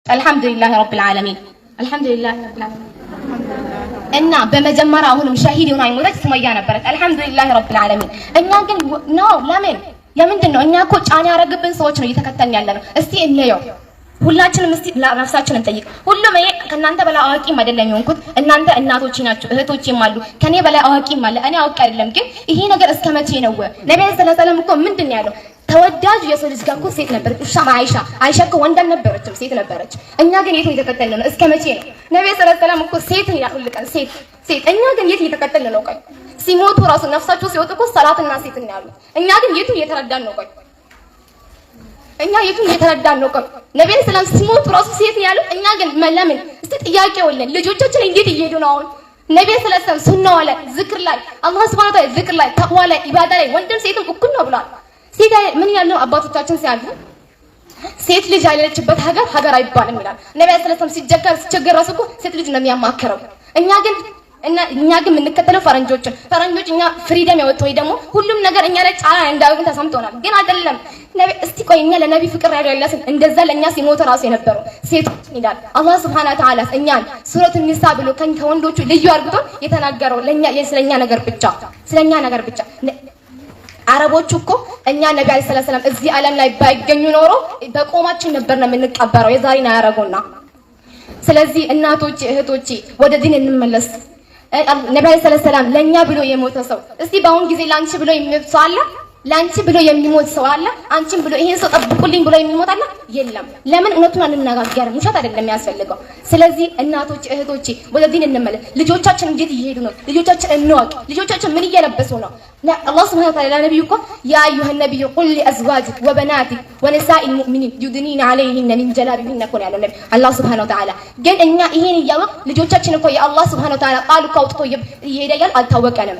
الحمد لله رب العالمين الحمد لله رب العالمين እና በመጀመሪያ አሁንም ሻሂድ ሆና ይሞታች ሱመያ ነበረች። አልহামዱሊላህ ረብል ዓለሚን። እኛ ግን ነው ለምን የምንድነው? እኛ እኮ ጫና ያረግብን ሰዎች ነው እየተከተልን ያለነው። እስቲ እንየው ሁላችንም እስቲ ለራሳችን እንጠይቅ። ሁሉም እኔ ከናንተ በላይ አዋቂም አይደለም የሆንኩት። እናንተ እናቶቼ ናችሁ፣ እህቶቼም አሉ ከኔ በላይ አዋቂም አለ። እኔ አውቄ አይደለም ግን ይሄ ነገር እስከ መቼ ነው? ነብዩ ሰለላሁ ዐለይሂ ወሰለም እኮ ምንድን ነው ያለው? ተወዳጅ የሰው ልጅ ጋር እኮ ሴት ነበረች። ኡሳማ አይሻ እኮ ወንድ አልነበረችም ሴት ነበረች። እኛ ግን የት እየተከተልን ነው? እስከ መቼ ነው? ነብዩ ሰለላሁ ዐለይሂ ወሰለም እኮ ሴት ያልቀን ሴት እኛ ግን የት እየተከተልን ነው? ቆይ ሲሞቱ ራሱ ነፍሳቸው ሲወጡ እኮ ሰላትና ሴት ነው ያሉት። እኛ ግን የቱ እየተረዳን ነው? ቆይ እኛ የቱ እየተረዳን ነው? ቆይ ነብዩ ሰለላሁ ዐለይሂ ወሰለም ሲሞቱ ራሱ ሴት ያሉት። እኛ ግን ለምን? እስቲ ጥያቄ ወለን ልጆቻችን እንዴት እየሄዱ ነው አሁን? ነብዩ ሰለላሁ ዐለይሂ ወሰለም ሱናው ላይ ዝክር ላይ አላህ ሱብሃነሁ ወተዓላ ዝክር ላይ ተቅዋ ላይ ኢባዳ ላይ ወንድም ሴትም እኩል ነው ብሏል። ሴት ምን ያለው አባቶቻችን ሲያልፉ ሴት ልጅ ያለችበት ሀገር አይባልም ይላል ነብዩ ሰለላሁ ዐለይሂ ወሰለም። ሲቸገር ራሱ እኮ ሴት ልጅ ነው የሚያማክረው። እኛ ግን የምንከተለው ፈረንጆች እኛ ፍሪደም ያወጡ ወይ ደግሞ ሁሉም ነገር እኛ ላይ ጫና እንዳውቅን ተሰምቶናል። ግን አይደለም እስቲ ቆይ እኛ ለነቢ ፍቅር ያለልን እንደዛ ለኛ ሲሞት ራሱ የነበረው ሴቶች ይላል አላህ Subhanahu Wa Ta'ala እኛን ሱረቱ ኒሳ ብሎ ከወንዶቹ ልዩ አድርጎ የተናገረው ስለኛ ነገር ብቻ አረቦቹ እኮ እኛ ነብዩ ሰለላሁ ዐለይሂ ወሰለም እዚህ ዓለም ላይ ባይገኙ ኖሮ በቆማችን ነበር ነው የምንቀበረው። የዛሬን አያረጉና። ስለዚህ እናቶቼ እህቶቼ ወደ ዲን እንመለስ። ነብዩ ሰለላሁ ዐለይሂ ወሰለም ለኛ ብሎ የሞተ ሰው እስቲ በአሁን ጊዜ ላንቺ ብሎ የሚሞት ሰው አለ? ላንቺ ብሎ የሚሞት ሰው አለ? አንቺን ብሎ ይሄን ሰው ጠብቁልኝ ብሎ የሚሞት አለ? የለም። ለምን? እውነቱን አንነጋገርም። ውሸት አይደለም የሚያስፈልገው። ስለዚህ እናቶቼ እህቶቼ ወደ ዲን እንመለስ። ልጆቻችን እንዴት እየሄዱ ነው? ልጆቻችን እንወቅ። ልጆቻችን ምን እየለበሱ ነው? አላህ Subhanahu Wa Ta'ala ነብዩ እኮ ያ አዩሀ ነብዩ ቁል ሊአዝዋጅክ ወበናቲክ ወኒሳኢል ሙእሚኒን ዩድኒነ ዐለይሂነ ሚን ጀላቢቢሂነ እኮ ያለው ነብዩ አላህ Subhanahu Wa Ta'ala። ግን እኛ ይሄን እያወቅ ልጆቻችን እኮ የአላህ Subhanahu Wa Ta'ala ቃል እኮ አውጥቶ ይሄዳል አልታወቀንም።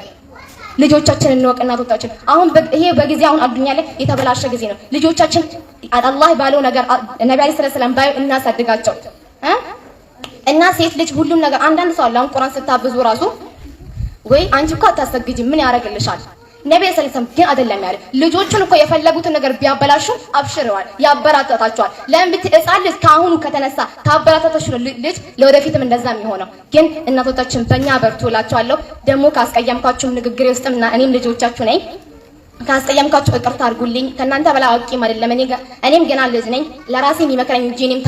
ልጆቻችን እንወቅ። እናቶቻችን አሁን ይሄ በጊዜ አሁን አዱኛ ላይ የተበላሸ ጊዜ ነው። ልጆቻችን አላህ ባለው ነገር ነብዩ ሰለላሁ ዐለይሂ ወሰለም ባዩ እናሳድጋቸው እና ሴት ልጅ ሁሉም ነገር አንዳንድ ሰው አለ አሁን ቁርአን ስታብዙ ራሱ ወይ አንቺ እኮ አታሰግጂ ምን ያደርግልሻል? ነብዩ ሰለላሁ ዐለይሂ ወሰለም ግን አይደለም ያለ ልጆቹን እኮ የፈለጉትን ነገር ቢያበላሹ አብሽረዋል፣ ያበራታታቸዋል። ለምን ህፃን ልጅ ካሁኑ ከተነሳ ታበራታታሽ ነው ልጅ ለወደፊትም እንደዛ የሚሆነው። ግን እናቶቻችን በእኛ በርቱ እላቸዋለሁ። ደግሞ ካስቀየምኳችሁ ንግግሬ ውስጥም እኔም ልጆቻችሁ ነኝ ካስቀየምኳችሁ ይቅርታ አድርጉልኝ። ከእናንተ በላይ አውቂም አይደለም እኔም ገና ልጅ ነኝ። ለራሴ የሚመክረኝ እንጂ እኔም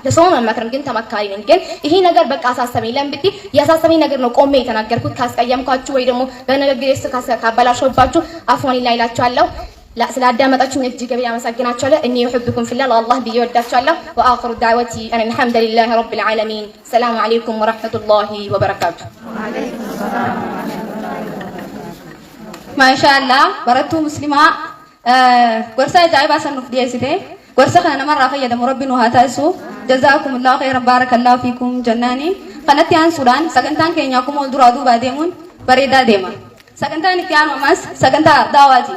ለሰው መመክረም ግን ተመካሪ ነኝ። ግን ይሄ ነገር በቃ አሳሰበኝ። ለምን ብትይ ያሳሰበኝ ነገር ነው ቆሜ የተናገርኩት። ካስቀየምኳችሁ ወይ ደግሞ በንግግሬ ውስጥ ካበላሽባችሁ አፍዋን ይላይላችኋለሁ። ስላዳመጣችሁኝ እጅግ አመሰግናችኋለሁ። እኔ يحبكم في الله والله ብዬ ወዳችኋለሁ። واخر دعوتي ان الحمد لله رب العالمين السلام عليكم ورحمه الله وبركاته. وعليكم السلام. ማሻአላህ በረቱ ሙስሊማ ጎርሳ ጃይባ ሰንፍ ዲያሲቴ ጎርሳ ከነ መራ ፈየደሙ ረቢኑ ሀታሱ ጀዛኩሙላሁ ኸይረን ባረከላሁ ፊኩም ጀናኒ ከነቲ አን ሱዳን ሰገንታን ከኛ ኩሞ ዱራዱ ባዴሙን በሬዳ ዴማ ሰገንታን ኢትያኑ ማስ ሰገንታ ዳዋጂ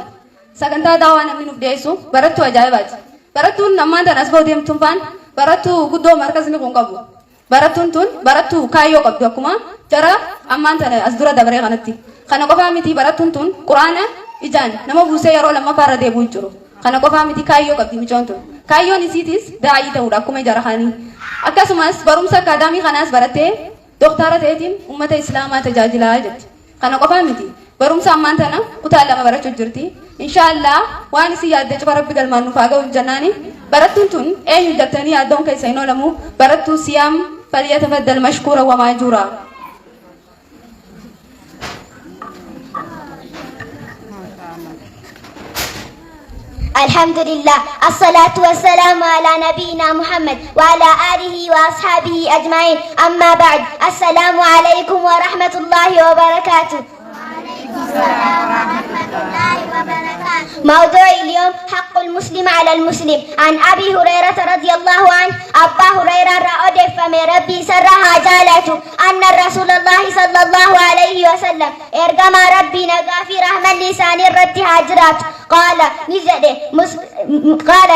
ሰገንታ ዳዋና ሚኑ ዲያሱ በረቱ ጃይባጂ በረቱ ነማንተ ናስቦ ዴምቱን ፋን በረቱ ጉዶ መርከዝ ኒ ቆንቀቡ በረቱን ቱን በረቱ ካዮ ቀብዱ አኩማ ጀራ አማንተ አስዱራ ደብረ ከነቲ kana qofa miti baratun tun qur'ana ijan nama buse yaro lamma fara de bunjuru kana qofa miti kayyo qabdi michontu kayyo nisitis da'i ta'uda kuma jarahani akkasumas barumsa akadami khanas barate doktara ta'etin ummata islama tajajila jet kana qofa miti barumsa amantana utaalama barachu jirti inshallah waan si yaadde ci rabbi galmanu faga jannani baratun tun ayu jattani adon kay sayno lamu baratu siyam falyatafaddal mashkura wa majura. الحمد لله الصلاة والسلام على نبينا محمد وعلى آله وأصحابه أجمعين أما بعد السلام عليكم ورحمة الله وبركاته. وعليكم السلام ورحمة الله وبركاته. موضوع اليوم حق المسلم على المسلم. عن أبي هريرة رضي الله عنه أبا هريرة رأى فمن ربي سرها جالته أن رسول الله صلى الله عليه وسلم إرجم ربي نجا في رحمة لسان الرد هاجرات قال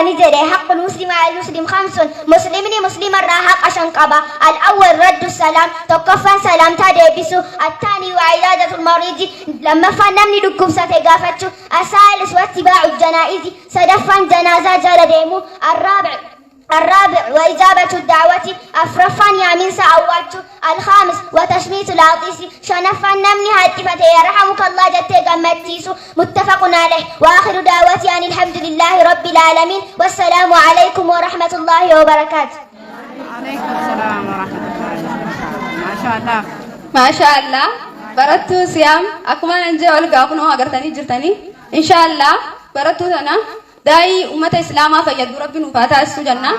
نجري حق المسلم على المسلم خمس مسلم الراحق شنقبا الأول رد السلام تكفى سلام تدبسو الثاني وعيادة المريض لما فنمني لكم ستقافتشو الثالث واتباع الجنائز سدفا جنازة جلديمو الرابع الرابع وإجابة الدعوة أفرفان يامين سعوات. الخامس وتشميت العطيس شنفان نمني هاتفته يرحمك الله جتة قمتيس. متفق عليه. وآخر دعوتي أن الحمد لله رب العالمين والسلام عليكم ورحمة الله وبركاته. عليكم السلام ورحمة الله وبركاته. ما شاء الله. ما شاء الله. براتو سيام أكمل أنجي أولي قاكنو أغرتني جرتني إن شاء الله. براتو أنا داي أمة إسلاما فيد ربي نفاتا السو جنة.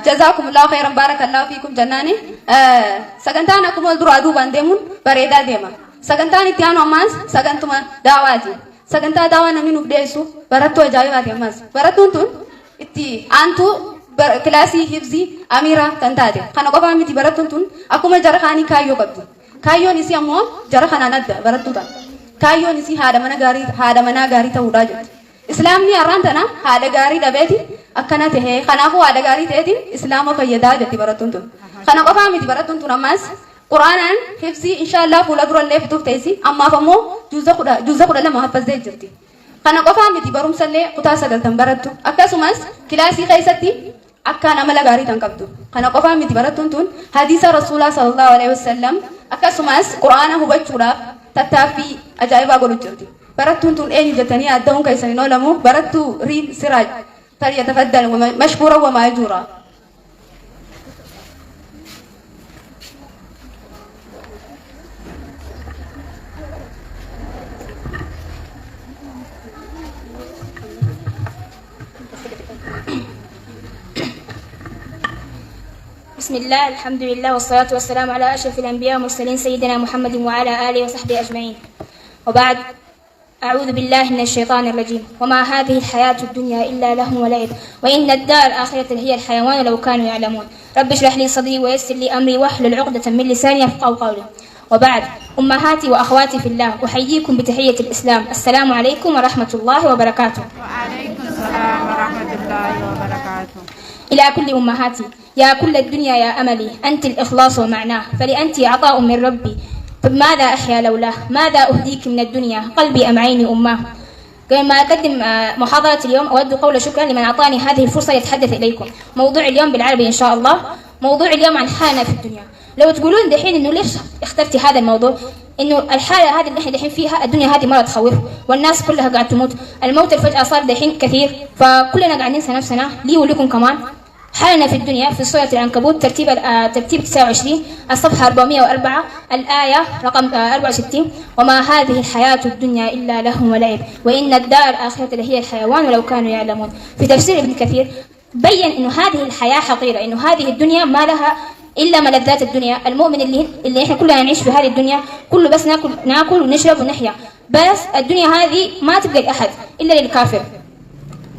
جزاكم الله خيرا بارك الله فيكم جناني. سكنتان أكمل درادو بانديمون بريدا ديما. سكنتان تيانو أماس سكنتما دعواتي. سكنتا دعوة نمين وبديسو براتو أجايباتي أماس. براتو انتون إتي أنتو كلاسي حفظي أميرة تنتادي. خانا قفا ميتي براتو انتون أكمل جرخاني كايو قبدي. كايو نسي أمو جرخانا ندى براتو تا. كايو نسي هذا منا غاري تهوراجت. إسلامي أرانتنا هذا غاري دبيتي أكنا تهي خنا هو هذا غاري تهدي إسلام فيدا جتي براتونتون خنا قفا ميتي براتونتون أماس قرآن حفظي إن شاء الله فولا درو الله فتوف تيسي أما فمو جزء كذا لما حفظ ده جتي خنا قفا ميتي بروم سلة قطع سجل تنبرتو أكاسوماس كلاسي خيستي أكنا ملا غاري تنكبتو خنا قفا ميتي براتونتون حديث رسول الله صلى الله عليه وسلم أكاسوماس قرآن هو بتشورا تتافي أجايب أقول جتي براتو انتون ايه جتني ادهم كيسنين ولمو براتو ريل سراج فليتفضل مشكورا وماجورا. بسم الله الحمد لله والصلاة والسلام على أشرف الأنبياء والمرسلين سيدنا محمد وعلى آله وصحبه أجمعين. وبعد أعوذ بالله من الشيطان الرجيم. وما هذه الحياة الدنيا إلا لهو ولعب وإن الدار الآخرة هي الحيوان لو كانوا يعلمون. رب اشرح لي صدري ويسر لي أمري واحلل عقدة من لساني يفقهوا قولي. وبعد أمهاتي وأخواتي في الله أحييكم بتحية الإسلام. السلام عليكم ورحمة الله وبركاته. وعليكم السلام ورحمة الله وبركاته. إلى كل أمهاتي يا كل الدنيا يا أملي أنت الإخلاص ومعناه فلأنت عطاء من ربي ماذا أحيا لولاه ماذا أهديك من الدنيا قلبي أم عيني أماه. قبل ما أقدم محاضرة اليوم أود قول شكرا لمن أعطاني هذه الفرصة يتحدث إليكم. موضوع اليوم بالعربي إن شاء الله. موضوع اليوم عن حالنا في الدنيا. لو تقولون دحين إنه ليش اخترتي هذا الموضوع إنه الحالة هذه اللي إحنا دحين فيها الدنيا هذه مرة تخوف والناس كلها قاعد تموت. الموت الفجأة صار دحين كثير فكلنا قاعدين ننسى نفسنا لي ولكم كمان. حالنا في الدنيا في سورة العنكبوت ترتيب 29 الصفحة 404 الآية رقم 64 وما هذه الحياة الدنيا إلا لهو ولعب وإن الدار الآخرة لهي الحيوان ولو كانوا يعلمون. في تفسير ابن كثير بين إنه هذه الحياة حقيرة إنه هذه الدنيا ما لها إلا ملذات الدنيا. المؤمن اللي إحنا كلنا نعيش في هذه الدنيا كله بس ناكل ونشرب ونحيا بس الدنيا هذه ما تبقى لأحد إلا للكافر.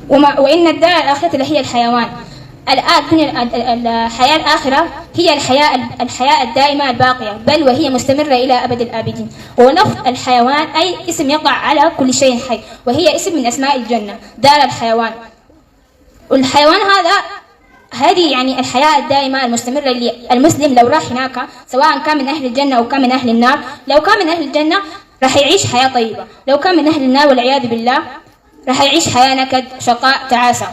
وإن الدار الآخرة لهي الحيوان. الحياة الآخرة هي الحياة الدائمة الباقية بل وهي مستمرة إلى أبد الآبدين. ولفظ الحيوان أي اسم يقع على كل شيء حي وهي اسم من أسماء الجنة دار الحيوان. والحيوان هذه يعني الحياة الدائمة المستمرة اللي المسلم لو راح هناك سواء كان من أهل الجنة أو كان من أهل النار. لو كان من أهل الجنة راح يعيش حياة طيبة. لو كان من أهل النار والعياذ بالله راح يعيش حياة نكد شقاء تعاسة.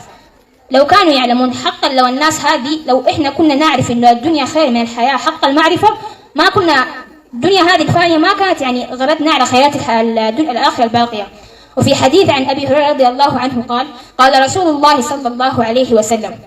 لو كانوا يعلمون حقا لو الناس هذه لو إحنا كنا نعرف إنه الدنيا خير من الحياة حق المعرفة ما كنا الدنيا هذه الفانية ما كانت يعني غردنا على خيرات الآخرة الباقية. وفي حديث عن أبي هريرة رضي الله عنه قال رسول الله صلى الله عليه وسلم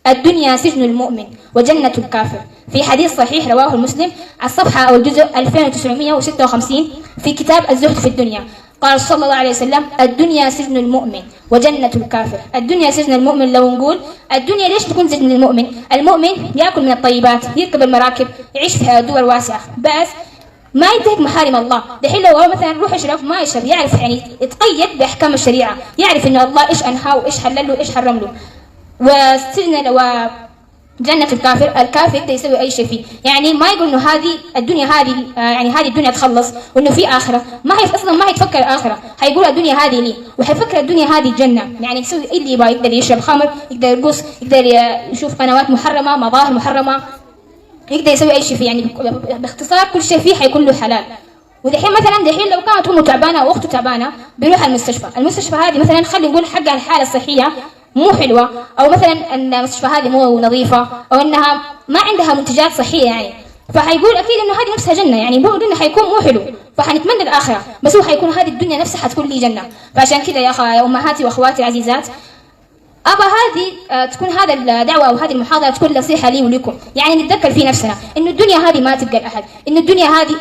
الدنيا سجن المؤمن وجنة الكافر. في حديث صحيح رواه المسلم على الصفحة أو الجزء 2956 في كتاب الزهد في الدنيا. قال صلى الله عليه وسلم الدنيا سجن المؤمن وجنة الكافر. الدنيا سجن المؤمن. لو نقول الدنيا ليش تكون سجن المؤمن؟ المؤمن يأكل من الطيبات يركب المراكب يعيش في دول واسعة بس ما ينتهك محارم الله. دحين لو مثلا روح يشرب ما يشرب يعرف يعني يتقيد بأحكام الشريعة يعرف إنه الله إيش أنهاه وإيش حلل له وإيش حرم له. وسجن جنة الكافر يقدر يسوي أي شيء فيه يعني ما يقول إنه هذه الدنيا يعني هذه الدنيا تخلص وإنه في آخرة أصلا ما هيتفكر الآخرة هيقول الدنيا هذه لي وحيفكر الدنيا هذه جنة يعني يسوي اللي يبغى يقدر يشرب خمر يقدر يرقص يقدر يشوف قنوات محرمة مظاهر محرمة يقدر يسوي أي شيء فيه يعني باختصار كل شيء فيه حيكون له حلال. ودحين مثلا لو كانت أمه تعبانة أو أخته تعبانة بيروح المستشفى هذه مثلا خلي نقول حقها الحالة الصحية مو حلوة، أو مثلا أن المستشفى هذه مو نظيفة، أو أنها ما عندها منتجات صحية يعني، فحيقول أكيد إنه هذه نفسها جنة، يعني بقول إنه حيكون مو حلو، فحنتمنى الآخرة، بس هو حيكون هذه الدنيا نفسها حتكون لي جنة. فعشان كذا يا أمهاتي وأخواتي العزيزات، أبا هذه تكون هذا الدعوة أو هذه المحاضرة تكون نصيحة لي ولكم، يعني نتذكر في نفسنا إنه الدنيا هذه ما تبقى لأحد، إنه الدنيا هذه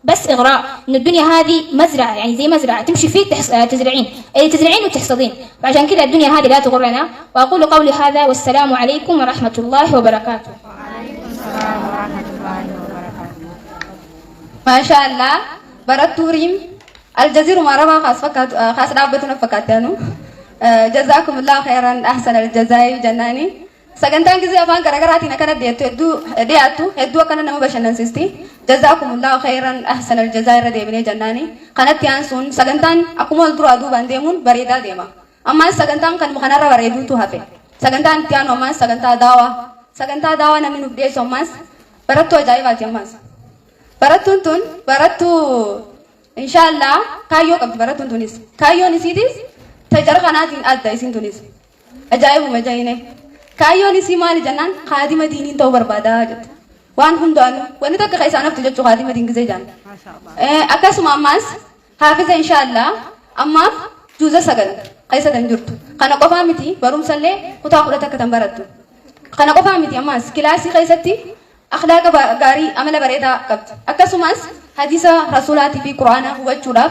بس إغراء، إنه الدنيا هذه مزرعة، يعني زي مزرعة تمشي فيه تزرعين، أي تزرعين وتحصدين، فعشان كذا الدنيا هذه لا تغرنا. وأقول قولي هذا والسلام عليكم ورحمة الله وبركاته. وعليكم السلام ورحمة الله وبركاته. ما شاء الله براتو ريم الجزيرة مرة خاص رابطنا فكاتانو. جزاكم الله خيرا أحسن الجزاء جناني. سكنتان كذي أفان كراكراتي نكنا دياتو هدوا كنا نمو بشنن سيستي. جزاكم الله خيرا أحسن الجزاء ردي بني جناني. كانت يانسون سكنتان أكمل درو أدو بانديمون بريدا ديما. أما سكنتان كان مخنارا بريدو تو هفه. سكنتان تيانو أما سكنتا داوا نمي نبدي سوماس. براتو أجايبات يماس. براتو إن شاء الله كايو قبل براتو تونس. كايو نسيدس تجرب قناتين أدى إسين تونس. أجايب ومجاينه. كايو نسي مال جنان خادمة دينين تو بربادا جت. وان هم دانو وندا كخيسانة تجت خادمة دين كزيجان. أكاسو ماماس حافظ إن شاء الله أما جوزا سجل خيسة تنجرتو. خنا قفامتي بروم سلة كتاخذ تكتم براتو. خنا قفامتي أماس كلاسي خيستي أخلاق غاري عمل بريدا قبض. أكاسو ماس حديث رسولاتي في قرآن هو الشراب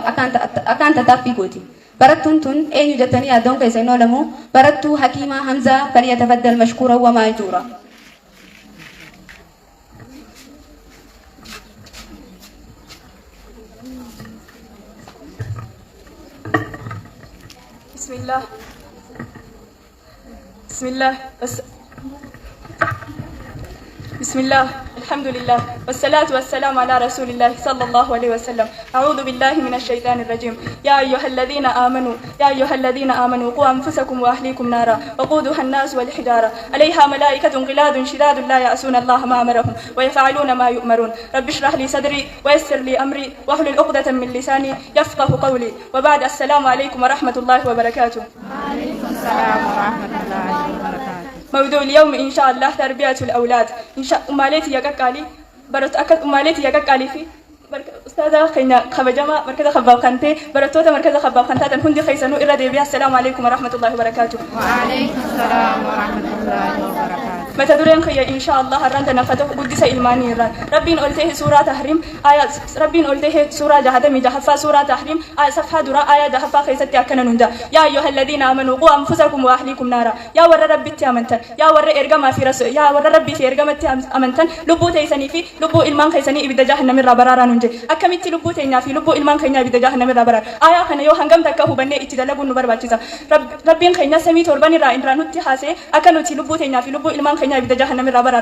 أكان تتافي قوتي. براتون تون أي يجتني أدون كيسي نولمو براتو حكيمة حمزة فليتفضل مشكورا ومأجورا. بسم الله بسم الله الحمد لله والصلاة والسلام على رسول الله صلى الله عليه وسلم. أعوذ بالله من الشيطان الرجيم. يا أيها الذين آمنوا قوا أنفسكم وأهليكم نارا وقودها الناس والحجارة عليها ملائكة غلاظ شداد لا يعصون الله ما أمرهم ويفعلون ما يؤمرون. رب اشرح لي صدري ويسر لي أمري واحلل عقدة من لساني يفقه قولي. وبعد السلام عليكم ورحمة الله وبركاته. وعليكم السلام ورحمة الله وبركاته. موضوع اليوم إن شاء الله تربية الأولاد. إن شاء أمالتي يقالي برت أكد أمالتي يقالي في أستاذة خينا خبجما مركز خباب خنتي برتوتا مركز خباب خنتا تنهندي خيسانو إرادة بها. السلام عليكم ورحمة الله وبركاته. وعليكم السلام ورحمة الله وبركاته. متى دورين خيا إن شاء الله هرانت نفتح قدس إلماني ران ربين قلته سورة تحريم آية ربين قلته سورة جهدم جهفا سورة تحريم آية صفحة درا آية جهفا خيست يأكن نندا. يا أيها الذين آمنوا قوا أنفسكم وأهليكم نارا. يا ور ربي تأمنتن يا ور إرجما في رسول يا ور ربي في إرجما تأمنتن لبو تيسني في لبو إلمان خيسني إبدا جهنم الربارا ننجي أكملت لبو تينا في لبو إلمان خينا إبدا جهنم الربارا آية خنا يو هنگم تكه بني إتدلقوا نبر باتشيزا ربين خينا سمي تورباني را إن رانوتي حاسة أكنوتي لبو تينا في لبو إلمان خينا إبدا جهنم الربارا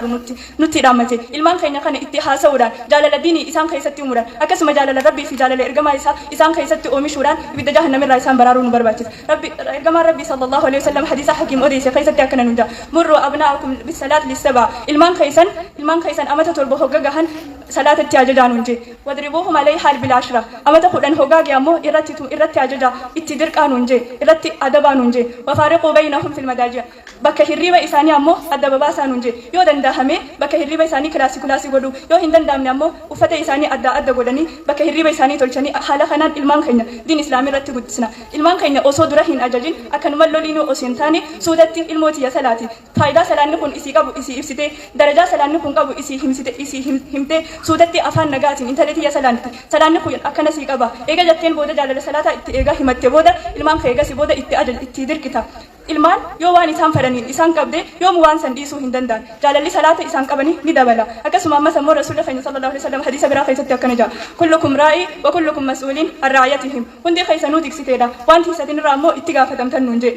nuti ramate ilman khayna kana ittihasa udan jalala dini isan khaysatti umuran akasuma jalala rabbi fi jalala irgama isan khaysatti omishuran ibida jahannam ra isan bararu nubarbatis rabbi irgama rabbi sallallahu alaihi wasallam hadisa hakim odise khaysatti akana nunda murru abnaakum bis salat lis sab'a ilman khaysan amata torbo hogahan salat tiajaja nunje wadribuhum alayha bil ashra amata khudan hogage ammo irratti ajaja ittidir qanunje irratti adaba nunje wa fariqu bainahum fil madaji bakka hirriba isani ammo adaba basa nunje yo dandahame bakka hirriba isani klasi godu yo hindandamne ammo ufata isani adda godani bakka hirriba isani tolchani hala khanan ilman khayna din islami ratti guddisna ilman khayna oso dura hin ajajin akanuma lolino osintani sudatti ilmoti ya salati faida salanni kun isi qabu isi ifsite daraja salanni kun qabu isi himte sudatti afan nagatin interneti ya salanni kun akana si qaba ega jatten boda jalala salata itti ega himatte boda ilman khayga si boda itti ajal itti dirkita ilman yo waan isan fadanin isan qabde yo mu waan san disu hindandan jalali salata isan qabani ni dabala akasuma amma samu rasulullah sallallahu alaihi wasallam hadisa bira khaysati akana ja kullukum ra'i wa kullukum mas'ulin an ra'ayatihim hundi khaysanu diksiteda waan tisatin ramo ittigafatam tanunje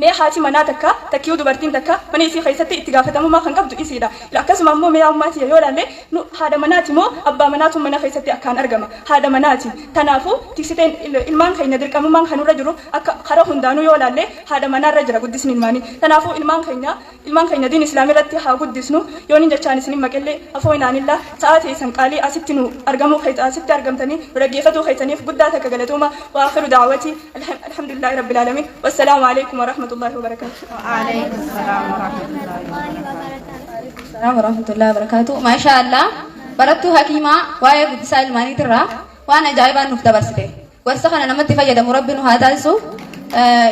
me haati mana takkiyu dubartiin takka mana isii keessatti itti gaafatamummaa kan qabdu isiidha akkasuma immoo mee ammaati yoo ilaalle nu haadha manaati moo abbaa manaatu mana keessatti akkaan argama haadha manaati tanaafu tiksiteen ilmaan keenya dirqamummaan kanurra jiru akka kara hundaanuu yoo ilaalle haadha manaarra jira guddisni ilmaanii tanaafu ilmaan keenya diin islaamii irratti haa guddisnu yoo nin jechaan isin maqallee afoo inaanilla sa'aatii isan qaalii asitti nu argamuu asitti argamtanii dhaggeeffatuu keessaniif guddaa takka galatooma wa akhiru da'awati alhamdulillahi rabbil alamin wassalamu alaykum wa rahmatullahi ورحمة الله وبركاته. وعليكم السلام ورحمة الله وبركاته. السلام ورحمة الله وبركاته. ما شاء الله برتو حكيمة واي قدسا الماني ترى وانا جايبا نفتا برسته ورسخنا نمت فيدا مربنا هذا سو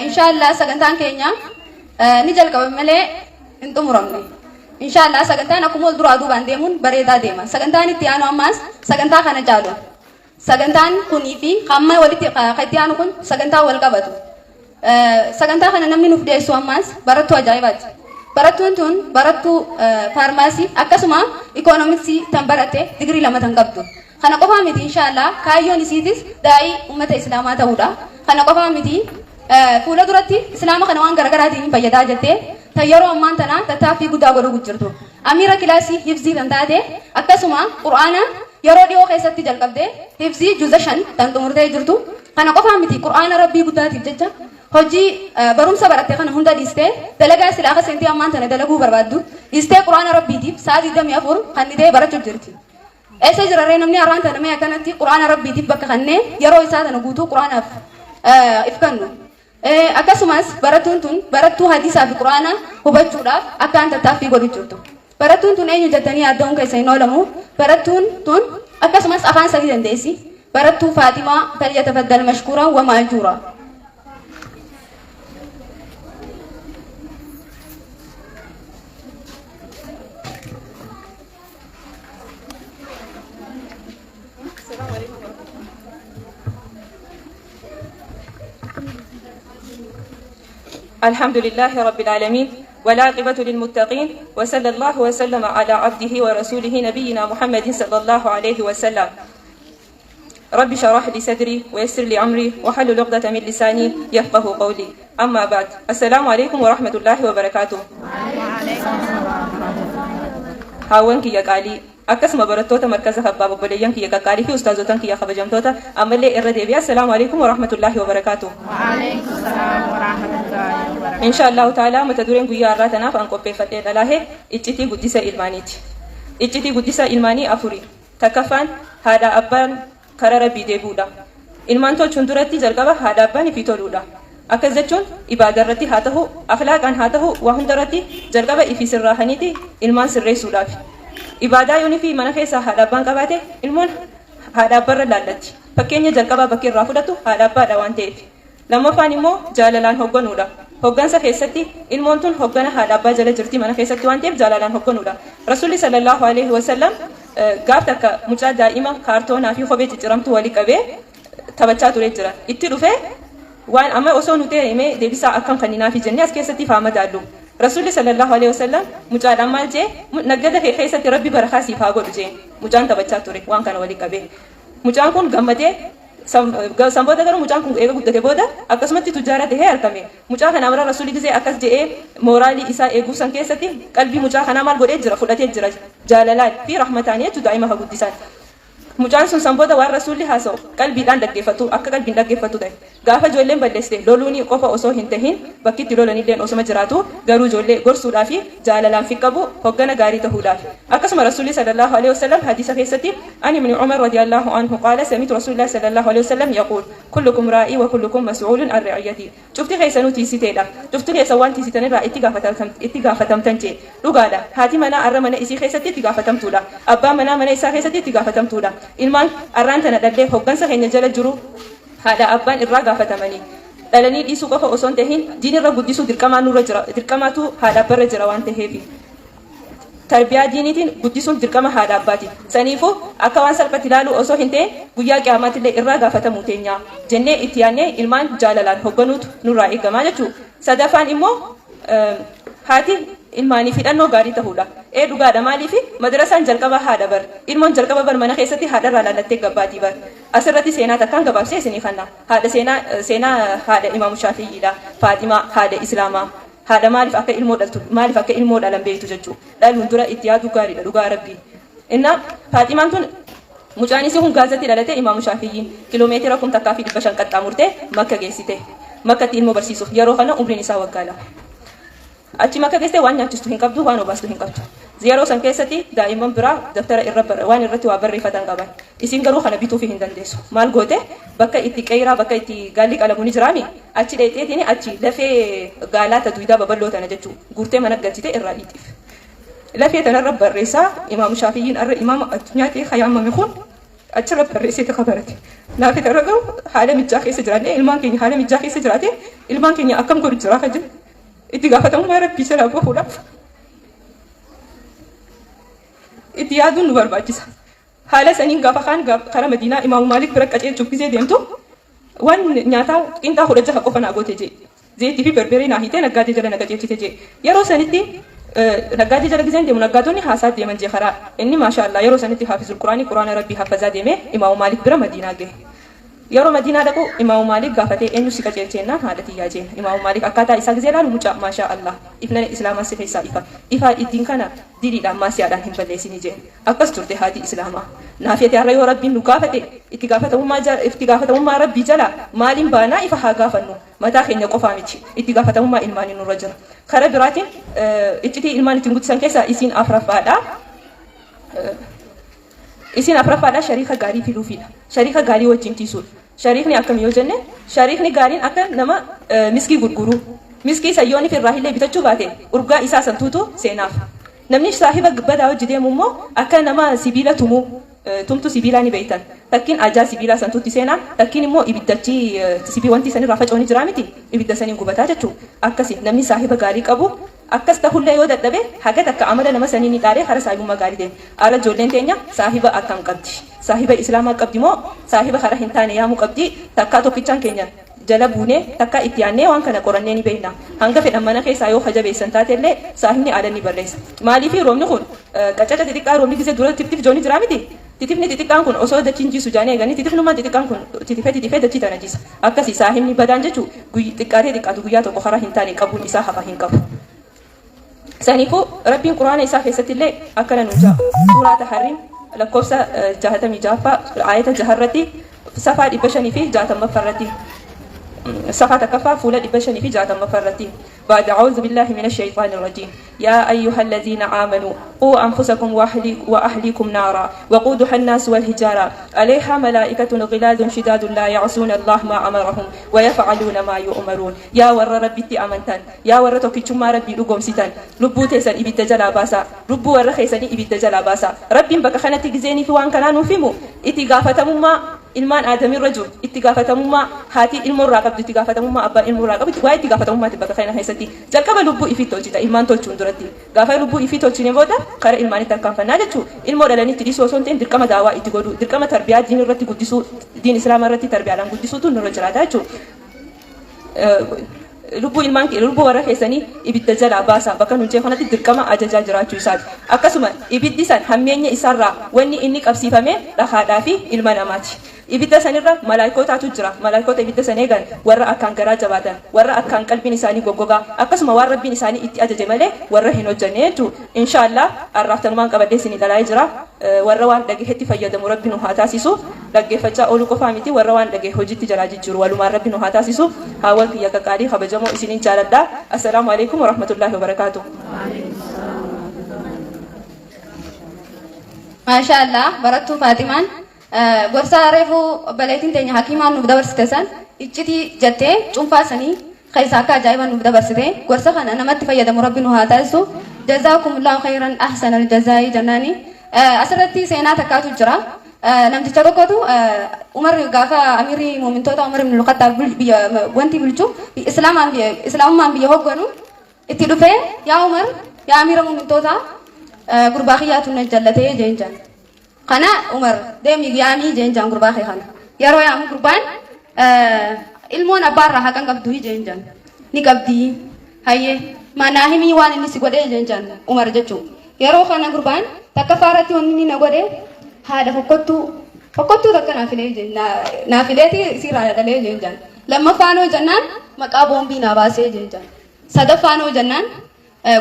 إن شاء الله سكنتان كينيا نجل كملة انتم مرمي إن شاء الله سكنتان أكو مول درا دو بانديمون بريدا ديما سكنتان تيانو أماس سكنتان خنا جالو سكنتان كوني في خامة ولي قتيانو كون سكنتان والكبتو سكنتان خنا نمني نفدي سو أماس برتو جايبات براتون تون براتو فارماسي أكاسما إيكونوميكسي تنبرته دغري لما تنقبضو خنا قفا ميتي إن شاء الله كايو نسيتس داي أمة الإسلام تهودا خنا قفا ميتي فولا دراتي إسلام خنا وان غرغراتي بيدا جته تيارو أمان تنا تتافي غدا غرو غجرتو أميرا كلاسي حفظي تنداده أكاسما قرآن يرو ديو خيستي جلقبده حفظي جزشن تنتمرده جرتو خنا قفا ميتي قرآن ربي غدا تججا هجي برumsa baratte kana hunda diste dalaga silaha senti amman tane dalagu barbadu iste qur'ana rabbi dib saadi dam yafur khanide barachu jirti ese jirare namni aranta name akanati qur'ana rabbi dib bakka khanne yaro isaada nugutu qur'ana ifkanu akasumas baratun tun baratu hadisa fi qur'ana hubachuda akanta tafi godi jirtu baratun tun enyu jatani adon kai sainolamu baratun tun akasumas afan sagi dendesi baratu fatima falyatafaddal mashkura wa ma'jura. الحمد لله رب العالمين والعاقبة للمتقين وصلى الله وسلم على عبده ورسوله نبينا محمد صلى الله عليه وسلم. رب شرح لي صدري ويسر لي أمري وحلل عقدة من لساني يفقه قولي. أما بعد السلام عليكم ورحمة الله وبركاته. هاونك يا قالي akkasuma barattoota markaza habbaa bobboleeyyan kiyya qaqqaalii fi ustaazotan kiyya kabajamtoota ammallee irra deebi'aa assalaamu alaykum wa rahmatullahi wa barakaatuh. Wa alaykum salaam wa rahmatullahi wa barakaatuh. Insha Allah ta'ala mata dureen guyyaa har'aa tanaaf an qopheeffadhee dhalaahe iccitii guddisa ilmaaniiti. Iccitii guddisa ilmaanii afuri. Takkaffaan haadha abbaan karaa rabbii deebuudha. Ilmaan tolchuun duratti jalqaba haadha abbaan ifii toluudha. Akkas jechuun ibaada irratti haa ta'u akhlaaqaan haa ta'u waa hunda irratti jalqaba ifii sirraahaniiti ilmaan sirreessuudhaaf. Ibadaa yoonii fi mana keessaa haadha abbaan qabaate ilmoon haadha abbaarra laallatti. Fakkeenya jalqabaa bakki irraa fudhatu haadha abbaadha waan ta'eef. Lammaffaan immoo jaalalaan hoogganuudha. Hooggansa keessatti ilmoon tun hooggana haadha abbaa jala jirti mana keessatti waan ta'eef jaalalaan hoogganuudha. Rasuulli sallallahu alaihi wasallam gaaf takka mucaa daa'ima kaartoonaa fi kophee cicciramtu walii qabee taphachaa ture jira. Itti dhufee waan amma osoo nuti himee deebisaa akkam kanninaafi jennee as keessatti faama daallu. Rasuulli sallallahu alaihi wasallam mucaadhaan maal jee naggada kee keessatti rabbi barakaa siif haa godhu jee mucaan taphachaa ture waan kana walii qabee. Mucaan kun gammadee sanboota garuu mucaan kun eega guddate booda akkasumatti tujjaara tahee argame. Mucaa kana amara rasuulli gisee akkas je'ee mooraalii isaa eeguu san keessatti qalbii mucaa kanaa maal godhee jira fudhatee jira jaalalaan fi rahmataan jechuudha daa'ima haa guddisan. Mucaan sun sanboota waan rasuulli haasa'u qalbiidhaan dhaggeeffatu akka qalbiin dhaggeeffatu ta'e gaafa ijoolleen balleessite loluunii qofa osoo hin tahin bakki itti lolanilleen osuma jiraatu garuu ijoollee gorsuudhaa fi jaalalaan fi qabu hoggana gaarii ta'uudhaaf. Akkasuma rasuulli sallallahu alaihi wasallam hadiisa keessatti ani ibn Umar radiyallahu anhu qaala sami'tu rasuulillah sallallahu alaihi wasallam yaquul kullukum raa'ii wa kullukum mas'uulun an ra'iyyati. Cufti keessanuu tiisiteedha. Cufti keessa waan tiisitanirraa itti gaafatamtan jee dhugaadha. Haati manaa arra mana isii keessatti itti gaafatamtuudha. Abbaan manaa mana isaa keessatti itti gaafatamtuudha. Ilmaan arraan tana dhallee hoggansa keenya jala jiru haadha abbaan irraa gaafatamanii dhalanii dhiisuu qofa osoo hin tahin diinirra guddisuu dirqamaatu haadha abbaarra jira waan ta'eef tarbiyaa diiniitiin guddisuun dirqama haadha abbaati. Saniifuu akka waan salphatti ilaaluu osoo hin ta'in guyyaa qiyaamaatillee irraa gaafatamu teenya jennee itti yaadnee ilmaan jaalalaan hogganuutu nurraa eegamaa jechuudha. Sadaffaan immoo haati ilmaaniif hidhannoo gaarii ta'uudha. Dhugaadha maaliif madrasaan jalqaba haadha bar ilmoon jalqaba bar mana keessatti haadharraa laallattee gabbaatii bar asirratti seenaa takkaan gabaabsee isinii kanna haadha seenaa haadha imaamu Shaafi'iidha. Faatimaa haadha islaamaa haadha maaliif akka ilmoo dhaltu maaliif akka ilmoo dhalan beektu jechuudha. Dhaluun dura itti yaaduu gaariidha dhugaa rabbii. Inna Faatimaan tun mucaan isii kun gaazatti dhalatee imaamu Shaafi'iin kiloomeetira 1500 qaxxaamurtee Makka geessite. Makkatti ilmoo barsiisuuf yeroo kana umriin isaa waggaa lama. Achi Makka geessee waan nyaachistu hin qabdu waan obaastu hin qabdu. Yeroo san keessatti daa'imman biraa daftara irra waan irratti waa barreeffatan qaban. Isin garuu kana bituuf hin dandeessu. Maal goote bakka itti qeeraa bakka itti gaalli qalamuun jiraami achi dheeteetiin achi lafee gaalaata duwidaa babal'oo tana jechuudha guurtee mana galchite irraa dhiitiif. Lafee tanarra barreessaa imaamu Shaafiyyiin arra imaama addunyaa ta'e khayaamame kun achirra barreessee kabarate. Naaf irra gahu haala mijaa keessa jiraanne ilmaan keenya haala mijaa keessa jiraate ilmaan keenya akkam godhu jira kan jiru itti gaafatamummaa rabbii jalaa bahuudhaaf itti yaaduun nu barbaachisa. Haala saniin gaafa kaan karaa Madiinaa imaamu Maalik bira qaceelchuuf gisee deemtu waan nyaataa qinxaa 16 qofa naa goote jee zeetii fi berberee naa hiitee naggaatee jala na qaceelchite jee yeroo sanitti naggaatee jala giseen deemu naggaatonni haasaa deeman jee karaa inni maashaallah yeroo sanitti haafizul quraanii quraana rabbii hafazaa deemee imaamu Maalik bira Madiinaa gahe. Yeroo Madiinaa dhaqu imaamu Maalik gaafatee eenyu si qaceelchennaan haadha tiyyaa jeen imaamu Maalik akkaataa isaa gisee laalu mucaa maashaallah ifnani islaamaa si keessaa ifa ittiin kana diriidhaan maasiyaadhaan hin balleessinii jeen akkas turte haati islaamaa. Naafiyate har'a yoo rabbiin nu gaafate itti gaafatamummaa rabbii jala maaliin baanaa ifa haa gaafannu mataa keenya qofaa miti itti gaafatamummaa ilmaanii nurra jira. Karaa biraatiin iccitii ilmaan ittiin guddisan keessaa isiin afuraffaadha. Isiin afuraffaadha shariika gaarii filuufidha. Shariika gaarii wajjin tiisuudha. Shariikni akkam yoo jenne shariikni gaariin akka nama miskii gurguru. Miskii sayyoon irraa illee bitachuu baate urgaa isaa santuutu seenaaf. Namni saahiba badaa hojii deemu immoo akka nama sibiila tumtu sibiilaa ni beektan. Takkiin ajaa sibiilaa santuutti seenaa takkiin immoo ibiddachi sibii wanti sanirraa faca'uun jira miti ibidda saniin gubataa jechuudha. Akkasi namni saahiba gaarii qabu akkas tahullee yoo dadhabe haga takka amala nama sanii ni dhaaree hara saahibummaa gaarii deema. Ala ijoolleen teenya saahiba akkam qabdi. Saahiba islaamaa qabdi moo saahiba hara hin taane yaamuu qabdi takkaa tokkichaan keenya jala buunee takka itti yaannee waan kana qorannee ni beekna. Hanga fedhan mana keessaa yoo hajabeessan taatellee saahibni aadan ni barreessa. Maaliif roobni kun qacaca xixiqqaa roobni gisee dura tiftif jooni jira miti. Titifni xixiqqaan kun osoo dachiin jiisu jaanii eeganii titifnummaan xixiqqaan kun titifee dachii tana jiisa. Akkasii saahibni badaan jechuun xiqqaatee xiqqaatu guyyaa tokko hara hin taane qabuun isaa hafa hin qabu. Saniifuu rabbiin quraana isaa keessatti illee akkana nuti suuraa Tahriim lakkoofsa 66 ayata 6 irratti safaa 560 irratti صفحة كفا فولة بشني في جات مفرتي بعد أعوذ بالله من الشيطان الرجيم يا أيها الذين آمنوا قوا أنفسكم وأهليكم نارا وقودها الناس والحجارة عليها ملائكة غلاظ شداد لا يعصون الله ما أمرهم ويفعلون ما يؤمرون يا ور ربي أمنتن يا ور توكيتشما ربي لقوم ستن لبو تيسن إبي تجلا باسا لبو ور خيسني إبي تجلا باسا ربي بك خنتي جزيني في وان كانوا فيمو إتقافة مما ilmaan aadamii irra jiru itti gaafatamummaa haati ilmoo irraa qabdu itti gaafatamummaa abbaan ilmoo irraa qabu waa'ee itti gaafatamummaatti bakka kana keessatti jalqaba lubbuu ifii tolchita ilmaan tolchuun duratti gaafa lubbuu ifii tolchine booda kara ilmaanitti harkaanfannaa jechuudha ilmoo dhalanitti dhiisuu osoo hin ta'in dirqama daawaa itti godhu dirqama tarbiyaa diin irratti guddisuu diin islaamaa irratti tarbiyaadhaan guddisuutu nurra jiraata jechuudha. Lubbuu warra keessanii ibidda jalaa baasaa bakka nuti kanatti dirqama ajajaa jiraachuu isaati. Akkasuma ibiddi san hammeenya isaarraa wanni inni qabsiifame dhagaadhaa fi ilma namaati. Ibidda sanirra malaayikootaatu jira. Malaayikoota ibidda san eegan warra akkaan garaa jabaatan, warra akkaan qalbiin isaanii goggogaa, akkasuma waan rabbiin isaanii itti ajaje malee warra hin hojjenne jechuudha. Inshaallah arraaftanumaan qabadhee isinii dhalaa'ee jira. Warra waan dhageetti fayyadamu rabbi nu haa taasisu. Dhaggeeffachaa ooluu qofaa miti warra waan dhagee hojiitti jalaa jijjiiru walumaan rabbi nu haa taasisu. Haawwan kiyya qaqqaalii kabajamoo isiniin jaaladha. Assalaamu alaikum wa rahmatullahi wa barakaatuh. Maashaallah barattuu Faatimaan gorsa reefuu obboleettiin teenya hakiimaan nuuf dabarsite san iccitii jettee cuunfaa sanii keessaa akka ajaa'ibaa nuuf dabarsite gorsa kana namatti fayyadamu rabbi nu haa taasisu. Jazaakumullahu khayran ahsanal jazaa'i jennaani. Asirratti seenaa takkaatu jira. Namticha tokkotu Umar gaafa amiirri muumintoota Umar ibn al-Khattaab wanti bulchu islaamummaan biyya hogganu itti dhufee yaa Umar yaa amiira muumintoota gurbaa kiyyaatu na jallatee jeenjaan. Kana Umar deemni yaamii jeenjaan gurbaa kee kana. Yeroo yaamu gurbaan ilmoon abbaarraa haqan qabdu jeenjaan. Ni qabdi hayyee maanaa himii waan inni si godhee jeenjaan Umar jechuudha. Yeroo kana gurbaan takka faaratti wanni inni na godhee haadha fokkottuu takka naafileeti siirraa dhalee jeenjaan. Lammaffaan jennaan maqaa boombii naa baasee jeenjaan. Sadaffaan jennaan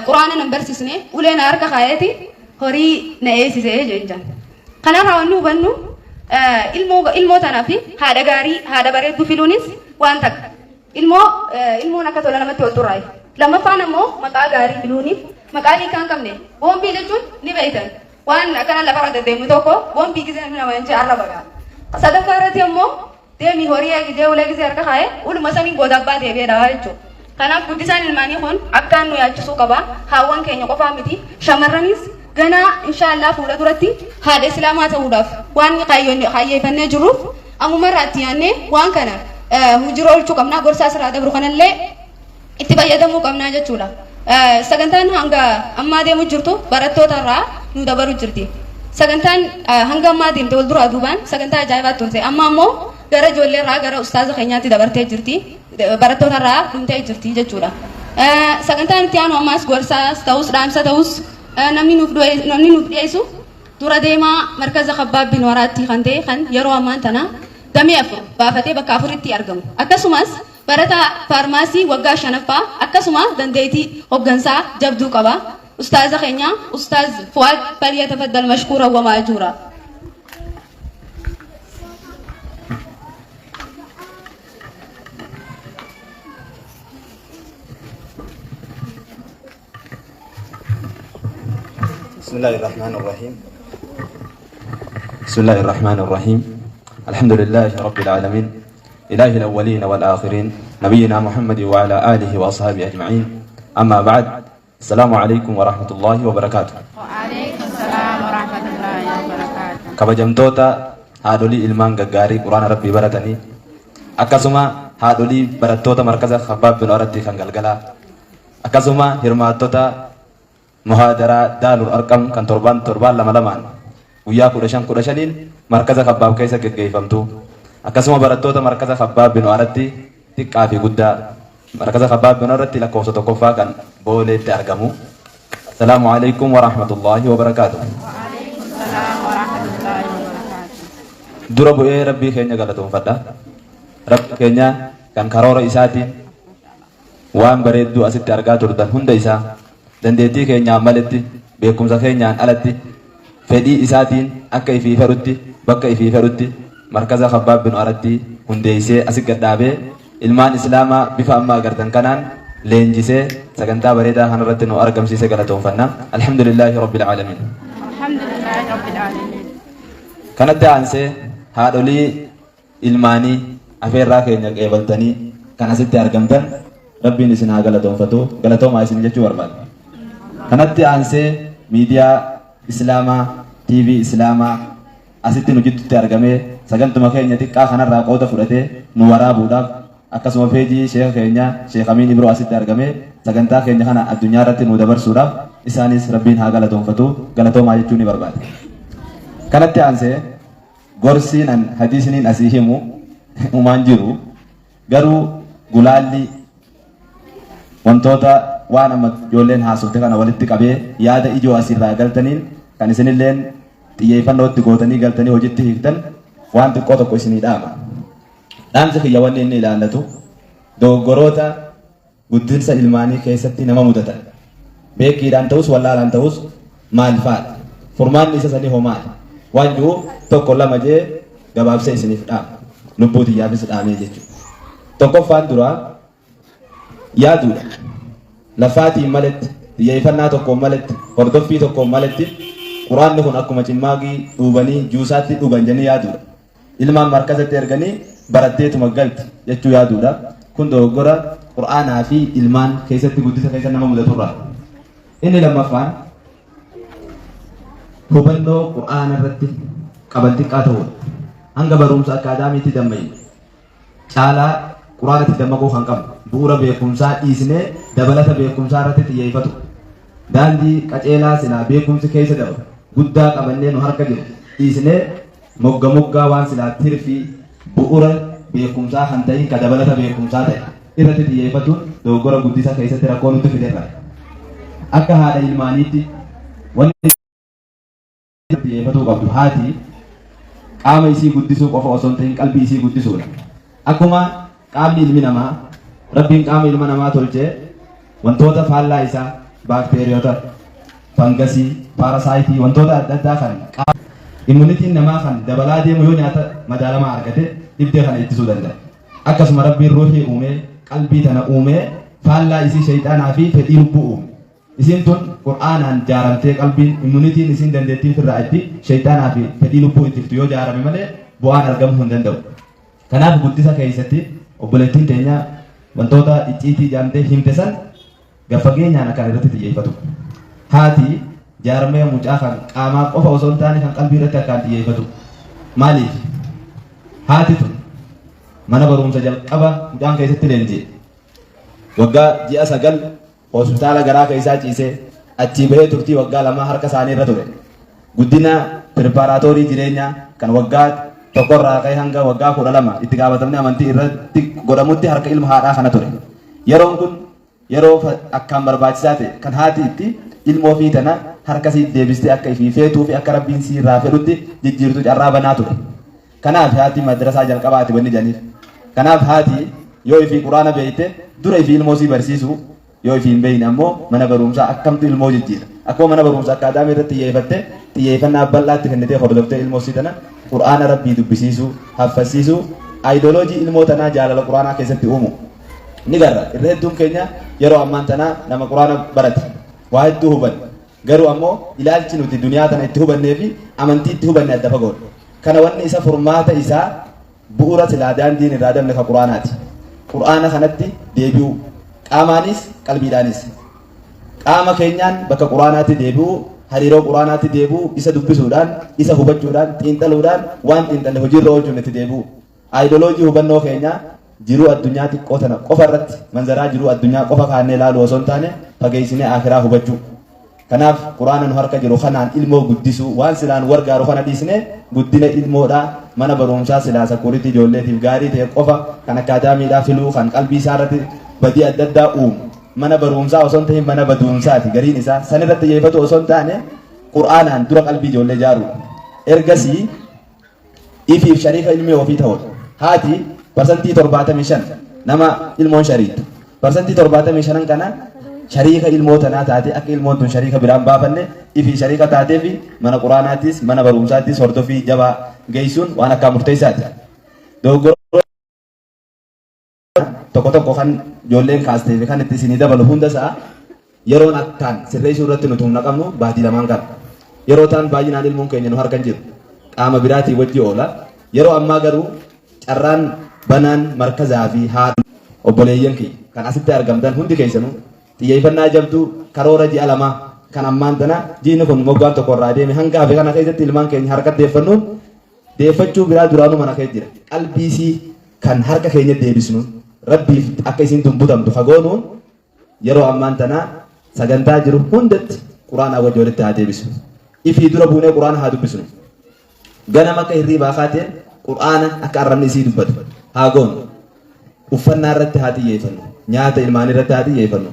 quraana nan barsiisne ulee na harka kaayeeti horii na eessisee jeenjaan. Kanarraa wanni hubannu ilmoo tanaaf haadha gaarii haadha bareedduu filuunis waan takka ilmoon akka tola namatti wal xurraayi. Lammaffaan ammoo maqaa gaarii filuuniif maqaa hiikaan qabne boombii jechuun ni beektan waan akkana lafarra deddeemu tokko boombii gisee nama hin arraba gaa. Sadaffaa irratti ammoo deemii horii eegdee ulee gisee harka kaa'ee uluma saniin booda abbaa deebi'eedha jechuudha. Kanaaf guddisaan ilmaanii kun akkaan nu yaachisuu qaba. Haawwan keenya qofaa miti shamarranis ganaa inshaallah fuula duratti haadha islaamaa ta'uudhaaf waan kaayyeeffannee jirruuf ammuma irraatti yaannee waan kana hujii oolchuu qabnaa. Gorsaa asiraa dabru kanallee itti fayyadamuu qabnaa jechuudha. Sagantaan hanga ammaa deemu jirtu barattoota irraa nu dabaru jirti. Sagantaan hanga ammaa deemte wal duraa duubaan sagantaa ajaa'ibaatti tolse. Amma ammoo gara ijoollee irraa gara ustaaza keenyaatti dabartee jirti. Barattoota irraa dhumtee jirti jechuudha. Sagantaan itti aanu ammaas gorsaas ta'us dhaamsa ta'us namni nuuf dhiyeessu dura deemaa markaza Khabbaab bin Waraatti kan ta'e kan yeroo ammaan tana damee 4 baafatee bakka 4tti argamu. Akkasumas barataa faarmaasii waggaa 5ffaa akkasuma dandeettii hoggansaa jabduu qaba. Ustaaza keenya Ustaaz Fuad falyatafaddal mashkuura wa maajuura. بسم الله الرحمن الرحيم. بسم الله الرحمن الرحيم. الحمد لله رب العالمين إله الأولين والآخرين نبينا محمد وعلى آله وأصحابه أجمعين. أما بعد السلام عليكم ورحمة الله وبركاته. وعليكم السلام ورحمة الله وبركاته. كبجمتوتا هادولي إلمان غغاري قرآن ربي برتني أكسما هادولي برتوتا مركز خباب بن أردي خنقلقلا أكسما هرماتوتا محاضرة دالو الأرقم كان تربان لما ويا كودشانين مركز خباب كيسا كيفمتو أكسما برتوتا مركز خباب بن أردي تقع في قدا مركز خباب بن أردي لكوسة تقفا كان بولي تأرقمو. السلام عليكم ورحمة الله وبركاته. وعليكم السلام ورحمة الله وبركاته. دربو إيه ربي خينيا غلطون فدا رب خينيا كان كارورا إساتي وان بريدو أسيت أرقا تردن هند إسا دندتي خينيا مالتي بيكم سخينيا ألتي فدي إساتين أكا إفي فرطي بكا إفي فرطي مركز خباب بن أردي هند إسي أسيت قدابي ilmaan islaamaa bifa ammaa agartan kanaan leenjisee sagantaa bareedaa kanarratti nu argamsiise galatoonfanna. Alhamdulillahi rabbil aalamiin. Alhamdulillahi rabbil aalamiin. Kanatti aansee haadholii ilmaanii afeerraa keenya qeebaltanii kan asitti argamtan rabbiin isin haa galatoonfatu galatoomaa isin jechuu barbaada. Kanatti aansee miidiyaa islaamaa TV islaamaa asitti nu jidduutti argamee sagantuma keenya xiqqaa kanarraa qooda fudhatee nu waraabuudhaaf akkasuma feejii sheekha keenya Sheekh Amiin Ibroo asitti argamee sagantaa keenya kana addunyaa irratti nu dabarsuudhaaf isaanis rabbiin haa galatoonfatu galatoomaa jechuu ni barbaada. Kanatti aansee gorsiin hadiisniin asii himu umaan jiru garuu gulaalli wantoota waan amma ijoolleen haasofte kana walitti qabee yaada ijoo asirraa galtaniin kan isinilleen xiyyeeffannootti gootanii galtanii hojiitti hiiktan waan xiqqoo tokko isinii dhaama. Dhaamsi kiyya wanni inni ilaallatu dogoggoroota guddinsa ilmaanii keessatti nama mudatan beekiidhaan ta'us wallaalaan ta'us maal faadha furmaanni isa sanii hoo maali waan jiru tokko lama jee gabaabsee isiniif dhaama lubbuu xiyyaafis dhaamee jechuudha. Tokkoffaan duraa yaaduudha lafaatiin malatti xiyyeeffannaa tokkoon malatti hordoffii tokkoon malatti quraanni kun akkuma cimmaagii dhuubanii juusaatti dhugan janii yaaduudha. Ilmaan markazatti erganii baratteetuma galti jechuu yaaduudha. Kun dogoggora quraanaa fi ilmaan keessatti guddisa keessa nama mudaturraa. Inni lammaffaan hubannoo quraana irratti qaban xiqqaa ta'uudha. Hanga barumsa akaadaamiitti damma'iin caalaa quraanatti dammaquu kan qabnu bu'uura beekumsaa dhiisnee dabalata beekumsaa irratti xiyyeeffatu. Daandii qaceelaa silaa beekumsi keessa dabalu guddaa qabannee nu harka jiru dhiisnee moggaa waan silaa tirfii bu'uura beekumsaa kan ta'in ka dabalata beekumsaa ta'e irratti xiyyeeffatuun dogoggora guddisa keessatti rakkoo nutti fideerra. Akka haadha ilmaaniitti wanni xiyyeeffatuu qabdu haati qaama isii guddisuu qofa osoo hin ta'in qalbii isii guddisuudha. Akkuma qaamni ilmi namaa rabbiin qaama ilma namaa tolchee wantoota faallaa isaa baakteeriyoota fangasii paarasaayitii wantoota adda addaa kan immunitiin namaa kan dabalaa deemu yoo nyaata madaalamaa argate dhibdee kana ittisuu danda'a. Akkasuma rabbiin ruuhii uumee qalbii tana uumee faallaa isii shayxaanaa fi fedhii lubbuu uume. Isiin tun qur'aanaan jaaramtee qalbiin immunitiin isiin dandeettii irraa itti shayxaanaa fi fedhii lubbuu ittiftu yoo jaarame malee bu'aan argamuu hin danda'u. Kanaaf guddisa keessatti obboleettiin teenya wantoota icciitii jaamtee himte san gaffageenyaan akkaan irratti xiyyeeffatu. Haati jaarmee mucaa kan qaamaa qofa osoo hin taane kan qalbii irratti akkaan xiyyeeffatu. Maaliif? Haati tun mana barumsa jalqaba mucaan keessatti leenjii waggaa ji'a 9 hospitaala garaa keessaa ciisee achii bahee turtii waggaa 2 harka isaanii irra ture. Guddina pireparaatoorii jireenyaa kan waggaa tokkorraa ka'ee hanga waggaa 12 itti gaafatamni amantii irratti godhamutti harka ilma haadhaa kana ture. Yeroon kun yeroo akkaan barbaachisaa ta'e kan haati itti ilma ofii tana harka sii deebistee akka ifii feetuu fi akka rabbiin sii irraa fedhutti jijjiirtu carraa banaa ture. Kanaaf haati madrasaa jalqabaati wanni jedhaniif. Kanaaf haati yoo ifii quraana beeyte dura ifii ilmoo sii barsiisu yoo ifii hin beeyne ammoo mana barumsaa akkamtu ilmoo jijjiira. Akkuma mana barumsaa akkaadaamii irratti xiyyeeffatte xiyyeeffannaa bal'aatti kennitee hordoftee ilmoo sii tana quraana rabbii dubbisiisuu, haffasiisuu, aayidooloojii ilmoo tanaa jaalala quraanaa keessatti uumu. Ni garra irra hedduun keenya yeroo ammaan tanaa nama quraana barate waa hedduu hubanne. Garuu ammoo ilaalchi nuti duniyaa tana itti hubannee fi amantii itti hubanne adda fagoodha. Kana wanni isa furmaata isaa bu'uura silaa daandiin irraa dabne ka quraanaati. Quraana kanatti deebi'u qaamaanis qalbiidhaanis. Qaama keenyaan bakka quraanaatti deebi'u, hariiroo quraanaatti deebi'u, isa dubbisuudhaan, isa hubachuudhaan, xiinxaluudhaan waan xiinxalle hojiirra oolchuun itti deebi'u. Aayidooloojii hubannoo keenyaa jiruu addunyaa xiqqoo tana qofa irratti manzaraa jiruu addunyaa qofa kaannee ilaalu osoo hin taane fageessinee akhiraa hubachuu. Kanaaf quraana nu harka jiru kanaan ilmoo guddisuu waan silaan wargaaru kana dhiisnee guddina ilmoodhaa mana barumsaa silaa sakuuritii ijoolleetiif gaarii ta'e qofa kan akkaadaamiidhaa filuu kan qalbii isaa irratti badii adda addaa uumu. Mana barumsaa osoo hin ta'in mana baduumsaati gariin isaa san irratti xiyyeeffatu osoo hin taane quraanaan dura qalbii ijoollee ijaaruudha. Ergasii ifiif shariika ilmee ofii ta'udha. Haati parsantii 75 nama ilmoon shariitu. Parsantii 75 kana shariika ilmoo tanaa taate akka ilmoon tun shariika biraan baafanne ifi shariika taatee fi mana quraanaattis mana barumsaattis hordofii jabaa geessuun waan akka murteessaati. Tokko tokko kan ijoolleen kaastee fi kan itti isinii dabalu hunda isaa yeroon akkaan sirreessuu irratti nuti humna qabnu baatii lamaan kana. Yeroo ta'an baay'inaan ilmoon keenya nu harkan jiru qaama biraatii wajji oola. Yeroo ammaa garuu carraan banaan markazaa fi haadha obboleeyyan kiyya kan asitti argamtan hundi keessanuu xiyyeeffannaa jabduu karoora ji'a lamaa kan ammaan tana jiini kun moggaan tokko irraa deeme hanga hafe kana keessatti ilmaan keenya harka deeffannuun deeffachuu biraa duraanuu mana keessa jira. Qalbiisii kan harka keenya deebisnuun rabbiif akka isiin tumbutamtu fagoonuun yeroo ammaan tana sagantaa jiru hundatti quraanaa wajji walitti haa deebisnu. Ifii dura buunee quraana haa dubbisnu. Ganama akka hirriibaa kaateen quraana akka arrabni isii dubbatu haa goonu. Uffannaa irratti haa xiyyeeffannu. Nyaata ilmaanii irratti haa xiyyeeffannu.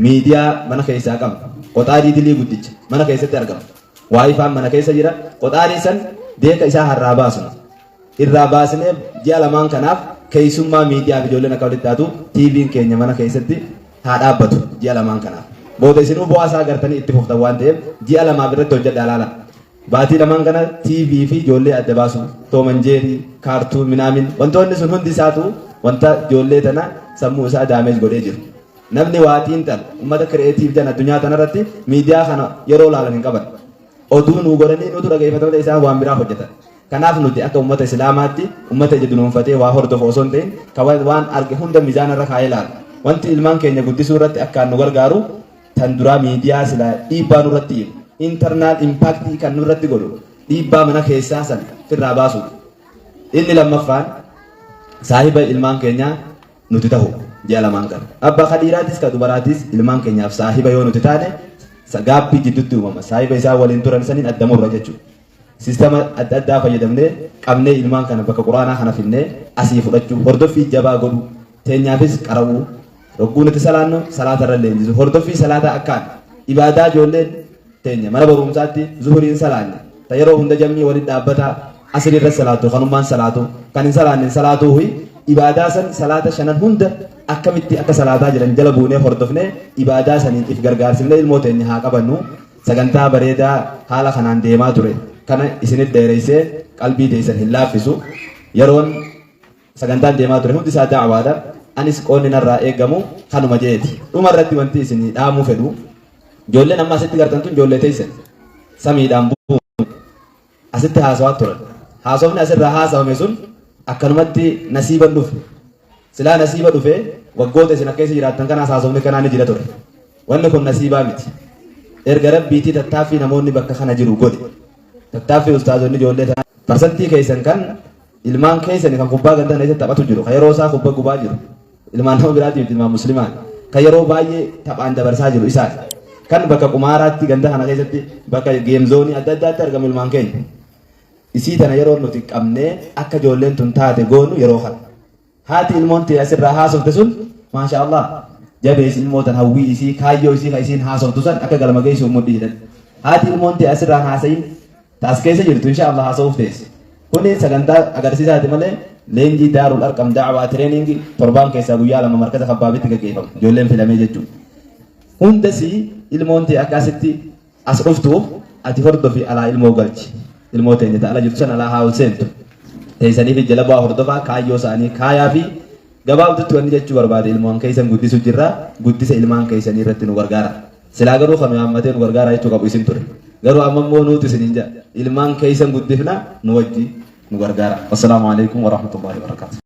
Miidiyaa mana keessaa qabna. Qoxaadii dilii guddicha mana keessatti argama. Waayifaan mana keessa jira. Qoxaadii san deeka isaa harraa baasnu. Irraa baasnee ji'a lamaan kanaaf keessummaa miidiyaa fi ijoolleen akka walitti taatu TV'n keenya mana keessatti haa dhaabbatu ji'a lamaan kanaaf. Booda isinuu bu'aa isaa agartanii itti fuftan waan ta'eef ji'a lamaaf irratti hojjedhaa ilaala. Baatii lamaan kana TV fi ijoollee adda baasu Tom and Jerry, kaartuun minaamin wantoonni sun hundi isaatu wanta ijoollee tana sammuu isaa daameej godhee jiru. Namni waatiin tal uummata kireetiif jan addunyaa tanarratti miidiyaa kana yeroo laalan hin qaban. Oduu nuu godhanii nutu dhageeffattoota isaa waan biraa hojjetan. Kanaaf nuti akka uummata islaamaatti uummata ija dunuunfatee waa hordofu osoo hin ta'in kan waan arge hunda miizaanarra kaa'ee ilaala. Wanti ilmaan keenya guddisuu irratti akkaan nu gargaaru tan duraa miidiyaa silaa dhiibbaa nurratti himu. Internal impactii kan nurratti godhu dhiibbaa mana keessaa san firraa baasuudha. Inni lammaffaan saahiba ilmaan keenyaa nuti ta'u ji'a lamaan kana. Abbaa kadhiiraatis ka dubaraatis ilmaan keenyaaf saahiba yoo nuti taane gaabbii jidduutti uumama. Saahiba isaa waliin turan saniin addamurra jechuudha. Sistema adda addaa fayyadamnee qabnee ilmaan kana bakka quraanaa kana finnee asii fudhachuu hordoffii jabaa godhu teenyaafis qara'uu rogguu nuti salaannu salaatarra leenjisu hordoffii salaataa akkaan ibaadaa ijoolleen teenya mana barumsaatti zuhuriin salaanne ta yeroo hunda jammii waliin dhaabbataa asirri irra salaatu kanummaan salaatu kan hin salaanne salaatuu fi ibaadaa san salaata shanan hunda akkamitti akka salaataa jiran jala buunee hordofnee ibaadaa saniin if gargaarsifnee ilmoo teenya haa qabannu sagantaa bareedaa haala kanaan deemaa ture kana isinit dheereessee qalbii teessan hin laaffisu yeroon sagantaan deemaa ture hundi isaa da'awaadha anis qoonni narraa eegamu kanuma jeeti dhuma irratti wanti isin dhaamuu fedhu ijoolleen amma asitti gartan tun ijoollee teessan samiidhaan bu'u asitti haasawaa turan haasofni asirraa haasawame sun akkanumatti nasiiban dhufe silaa nasiiba dhufe waggoota isin akka isa jiraattan kana haasofne kanaan jira ture wanni kun nasiibaa miti erga rabbiitii tattaaffii namoonni bakka kana jiru godhe tattaaffii ustaazonni ijoollee tanaa parsantii keessan kan ilmaan keessan kan kubbaa gandan keessatti taphatu jiru kan yeroo isaa kubbaa gubaa jiru ilmaan nama biraatiif ilmaan muslimaan kan yeroo baay'ee taphaan dabarsaa jiru isaan kan bakka qumaaraatti ganda kana keessatti bakka geemzoonii adda addaatti argamu ilmaan keenya isii tana yeroo nuti qabnee akka ijoolleen tun taate goonu yeroo kana haati ilmoon ta'e asirraa haasofte sun maasha Allah jabees ilmootan hawwii isii kaayyoo isii kan isiin haasoftu san akka galma geessu mudhii jedhan haati ilmoon ta'e asirraan haasayin taas keessa jirtu insha Allah haasa'uuf teesse kuni sagantaa agarsiisaati malee leenjii daarul arqam da'waa tireeningii torbaan keessaa guyyaa lama markaza kabbaabitti gaggeeffamu ijoolleen filamee jechuudha hundasi ilmoon ta'e akkasitti as dhuftuuf ati hordofi alaa ilmoo galchi ilmoo ta'e ala jirtu san alaa haa seentu teessanii fi jala bu'aa hordofaa kaayyoo isaanii kaayaa fi gabaabdutti wanni jechuu barbaade ilmaan keessan guddisu jirra guddisa ilmaan keessanii irratti nu gargaara silaa garuu kan yaammatee nu gargaara jechuu qabu isin ture garuu amma immoo nuti isin hin ilmaan keessan guddifna nu wajji nu gargaara. Wassalaamu alaikum warahmatullahi wabarakatuh.